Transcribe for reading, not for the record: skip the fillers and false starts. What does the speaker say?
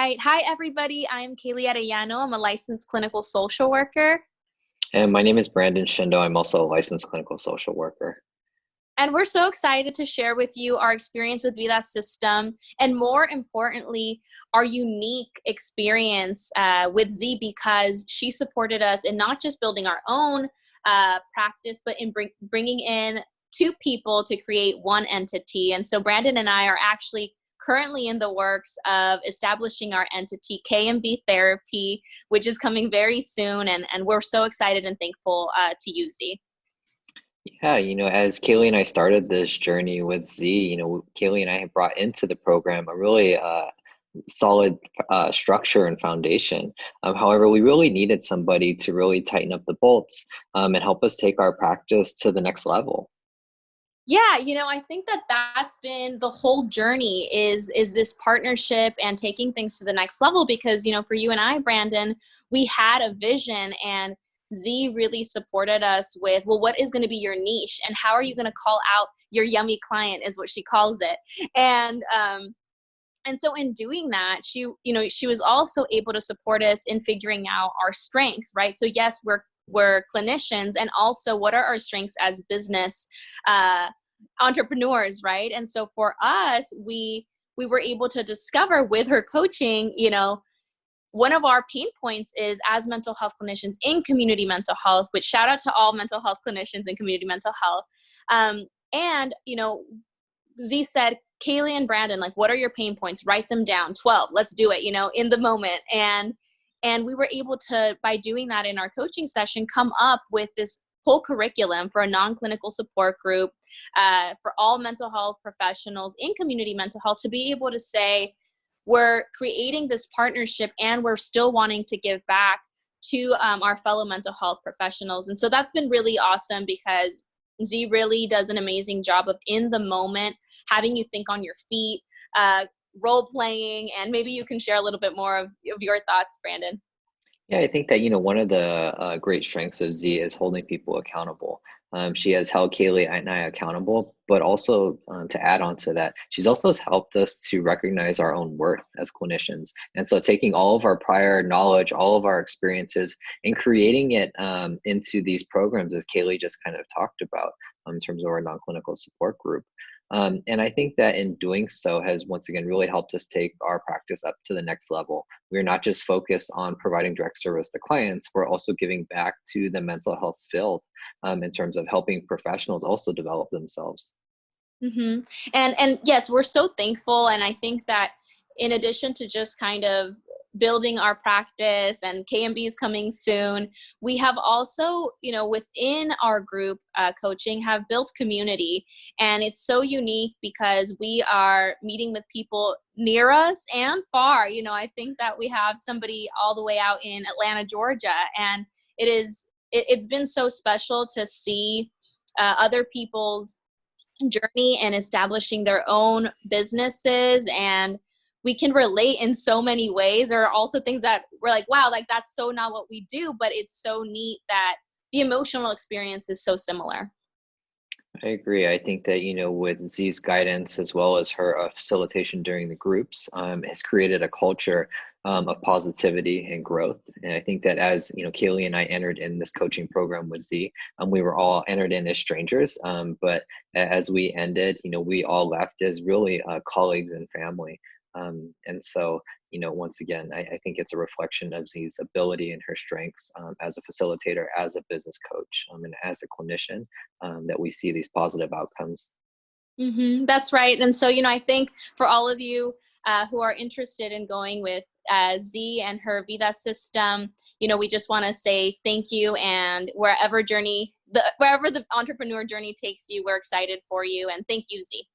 Right. Hi, everybody. I'm Kaelly Arellano. I'm a licensed clinical social worker. And my name is Brandon Shindo. I'm also a licensed clinical social worker. And we're so excited to share with you our experience with Vida System and, more importantly, our unique experience with Z, because she supported us in not just building our own practice, but in bringing in two people to create one entity. And so Brandon and I are actually currently in the works of establishing our entity, K&B Therapy, which is coming very soon. And we're so excited and thankful to you, Z. Yeah, as Kaelly and I started this journey with Z, Kaelly and I have brought into the program a really solid structure and foundation. However, we really needed somebody to really tighten up the bolts and help us take our practice to the next level. Yeah, I think that that's been the whole journey is this partnership and taking things to the next level because, for you and I, Brandon, we had a vision and Z really supported us with, well, what is going to be your niche and how are you going to call out your yummy client is what she calls it. And so in doing that, she was also able to support us in figuring out our strengths, right? So yes, we're clinicians, and also what are our strengths as business entrepreneurs, right? And so for us, we were able to discover with her coaching, one of our pain points is as mental health clinicians in community mental health, which shout out to all mental health clinicians in community mental health. And Z said, Kaelly and Brandon, like, what are your pain points? Write them down. 12. Let's do it, in the moment. And we were able to, by doing that in our coaching session, come up with this whole curriculum for a non-clinical support group for all mental health professionals in community mental health to be able to say, we're creating this partnership and we're still wanting to give back to our fellow mental health professionals. And so that's been really awesome because Z really does an amazing job of in the moment, having you think on your feet, role playing, and maybe you can share a little bit more of your thoughts, Brandon. Yeah, I think that, one of the great strengths of Z is holding people accountable. She has held Kaelly and I accountable, but also to add on to that, she's also helped us to recognize our own worth as clinicians. And so taking all of our prior knowledge, all of our experiences, and creating it into these programs, as Kaelly just kind of talked about in terms of our non-clinical support group. And I think that in doing so has once again really helped us take our practice up to the next level. We're not just focused on providing direct service to clients, we're also giving back to the mental health field in terms of helping professionals also develop themselves. Mm-hmm. And yes, we're so thankful. And I think that in addition to just kind of building our practice and K&B is coming soon, we have also, within our group coaching have built community. And it's so unique because we are meeting with people near us and far. I think that we have somebody all the way out in Atlanta, Georgia. And it's been so special to see other people's journey and establishing their own businesses, and we can relate in so many ways. There are also things that we're like, wow, like that's so not what we do, but it's so neat that the emotional experience is so similar. I agree. I think that, with Z's guidance as well as her facilitation during the groups has created a culture of positivity and growth. And I think that as, Kaelly and I entered in this coaching program with Z, we were all entered in as strangers. But as we ended, we all left as really colleagues and family. And so, once again, I think it's a reflection of Z's ability and her strengths as a facilitator, as a business coach, and as a clinician that we see these positive outcomes. Mm-hmm, that's right. And so, I think for all of you who are interested in going with Z and her Vida system, we just want to say thank you. And wherever the entrepreneur journey takes you, we're excited for you. And thank you, Z.